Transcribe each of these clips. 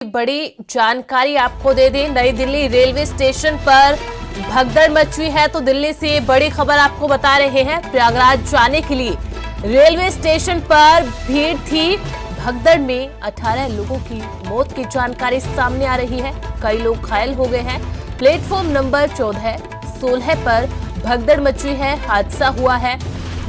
बड़ी जानकारी आपको दे दें। नई दिल्ली रेलवे स्टेशन पर भगदड़ मची है, तो दिल्ली से बड़ी खबर आपको बता रहे हैं। प्रयागराज जाने के लिए रेलवे स्टेशन पर भीड़ थी। भगदड़ में 18 लोगों की मौत की जानकारी सामने आ रही है। कई लोग घायल हो गए हैं। प्लेटफॉर्म नंबर 14, 16 पर भगदड़ मची है, हादसा हुआ है।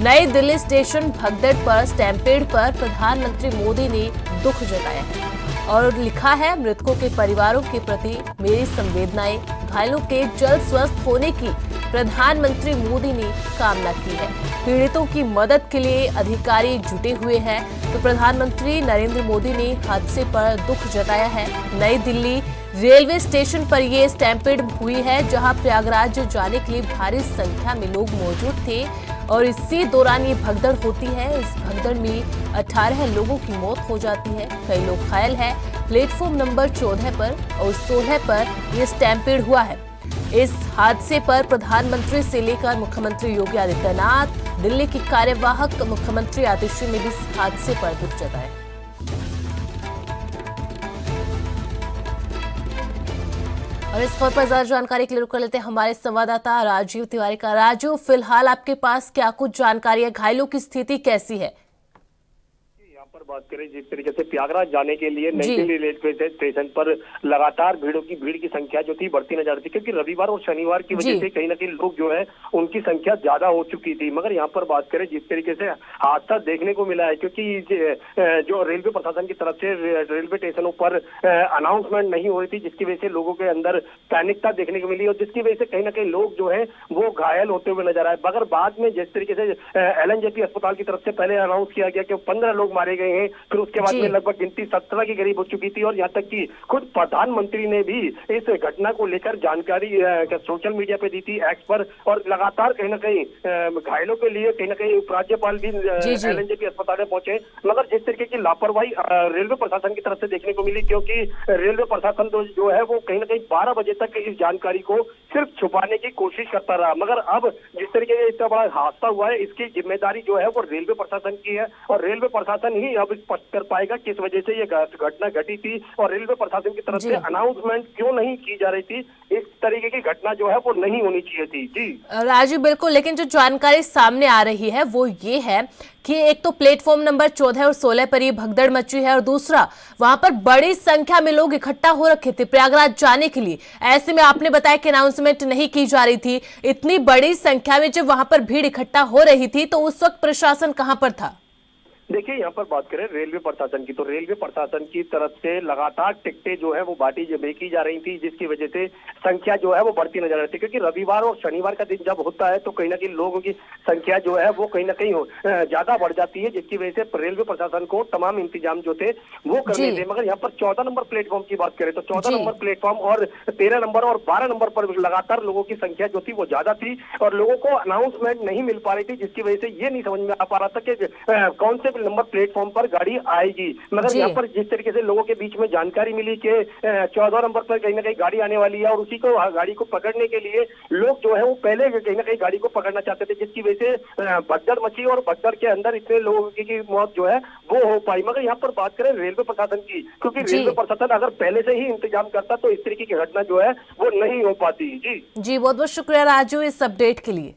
नई दिल्ली स्टेशन भगदड़ पर स्टैम्पेड पर प्रधानमंत्री मोदी ने दुख जताया है और लिखा है, मृतकों के परिवारों के प्रति मेरी संवेदनाएं। घायलों के जल्द स्वस्थ होने की प्रधानमंत्री मोदी ने कामना की है। पीड़ितों की मदद के लिए अधिकारी जुटे हुए हैं। तो प्रधानमंत्री नरेंद्र मोदी ने हादसे पर दुख जताया है। नई दिल्ली रेलवे स्टेशन पर यह स्टैम्पेड हुई है, जहां प्रयागराज जाने के लिए भारी संख्या में लोग मौजूद थे और इसी दौरान ये भगदड़ होती है। इस भगदड़ में 18 लोगों की मौत हो जाती है, कई लोग घायल हैं। प्लेटफॉर्म नंबर 14 पर और 16 पर यह स्टैम्पेड हुआ है। इस हादसे पर प्रधानमंत्री से लेकर मुख्यमंत्री योगी आदित्यनाथ, दिल्ली की कार्यवाहक मुख्यमंत्री आतिशी ने भी इस हादसे पर दुख जताया। और इस खबर पर ज्यादा जानकारी के लिए रुक कर लेते हैं हमारे संवाददाता राजीव तिवारी का। राजीव, फिलहाल आपके पास क्या कुछ जानकारी है? घायलों की स्थिति कैसी है? यहाँ पर बात करें, जिस तरीके से प्रयागराज जाने के लिए नई दिल्ली रेलवे स्टेशन पर लगातार भीड़ की संख्या जो थी बढ़ती नजर आती, क्योंकि रविवार और शनिवार की वजह से कहीं ना कहीं लोग जो है उनकी संख्या ज्यादा हो चुकी थी। मगर यहाँ पर बात करें, जिस तरीके से हादसा देखने को मिला है, क्योंकि जो रेलवे प्रशासन की तरफ से रेलवे स्टेशनों पर अनाउंसमेंट नहीं हो रही थी, जिसकी वजह से लोगों के अंदर पैनिकता देखने को मिली और जिसकी वजह से कहीं ना कहीं लोग जो है वो घायल होते हुए नजर आए। मगर बाद में जिस तरीके से LNJP अस्पताल की तरफ से पहले अनाउंस किया गया कि 15 लोग मारे गए हैं, फिर उसके बाद में लगभग गिनती 17 के करीब हो चुकी थी और यहाँ तक कि खुद प्रधानमंत्री ने भी इस घटना को लेकर जानकारी सोशल मीडिया पे दी थी, एक्स पर, और लगातार कहीं ना कहीं घायलों के लिए कहीं ना कहीं उपराज्यपाल भी LNJP अस्पताल में पहुंचे। मगर जिस तरीके की लापरवाही रेलवे प्रशासन की तरफ से देखने को मिली, क्योंकि रेलवे प्रशासन जो है वो कहीं ना कहीं 12 बजे तक इस जानकारी को सिर्फ छुपाने की कोशिश करता रहा। मगर अब जिस तरीके से इतना बड़ा हादसा हुआ है, इसकी जिम्मेदारी जो है वो रेलवे प्रशासन की है और रेलवे प्रशासन ही अब स्पष्ट कर पाएगा किस वजह से ये घटना घटी थी और रेलवे प्रशासन की तरफ से अनाउंसमेंट क्यों नहीं की जा रही थी। इस तरीके की घटना जो है वो नहीं होनी चाहिए थी। जी राजू, बिल्कुल, लेकिन जो जानकारी सामने आ रही है वो ये है कि एक तो प्लेटफॉर्म नंबर 14 और 16 पर ये भगदड़ मची है और दूसरा वहां पर बड़ी संख्या में लोग इकट्ठा हो रखे थे प्रयागराज जाने के लिए। ऐसे में आपने बताया कि अनाउंसमेंट नहीं की जा रही थी। इतनी बड़ी संख्या में जब वहां पर भीड़ इकट्ठा हो रही थी तो उस वक्त प्रशासन कहां पर था? देखिए, यहाँ पर बात करें रेलवे प्रशासन की, तो रेलवे प्रशासन की तरफ से लगातार टिकटें जो है वो बेची जा रही थी, जिसकी वजह से संख्या जो है वो बढ़ती नजर आती है। क्योंकि रविवार और शनिवार का दिन जब होता है तो कहीं ना कहीं लोगों की संख्या जो है वो कहीं ना कहीं ज्यादा बढ़ जाती है, जिसकी वजह से रेलवे प्रशासन को तमाम इंतजाम जो थे वो करने थे। मगर यहाँ पर 14 नंबर प्लेटफॉर्म की बात करें तो 14 नंबर प्लेटफॉर्म और 13 नंबर और 12 नंबर पर लगातार लोगों की संख्या जो थी वो ज्यादा थी और लोगों को अनाउंसमेंट नहीं मिल पा रही थी, जिसकी वजह से ये नहीं समझ में आ पा रहा था कि कौन से नंबर प्लेटफॉर्म पर गाड़ी आएगी। मगर यहाँ पर जिस तरीके से लोगों के बीच में जानकारी मिली कि 14 नंबर पर कहीं ना कहीं गाड़ी आने वाली है और उसी को गाड़ी को पकड़ने के लिए लोग जो है वो पहले कहीं ना कहीं गाड़ी को पकड़ना चाहते थे, जिसकी वजह से भगदड़ मची और भगदड़ के अंदर इतने लोगों की मौत जो है वो हो पाई। मगर यहाँ पर बात करें रेलवे प्रशासन की, क्योंकि रेलवे प्रशासन अगर पहले से ही इंतजाम करता तो इस तरीके की घटना जो है वो नहीं हो पाती। जी बहुत बहुत शुक्रिया राजू इस अपडेट के लिए।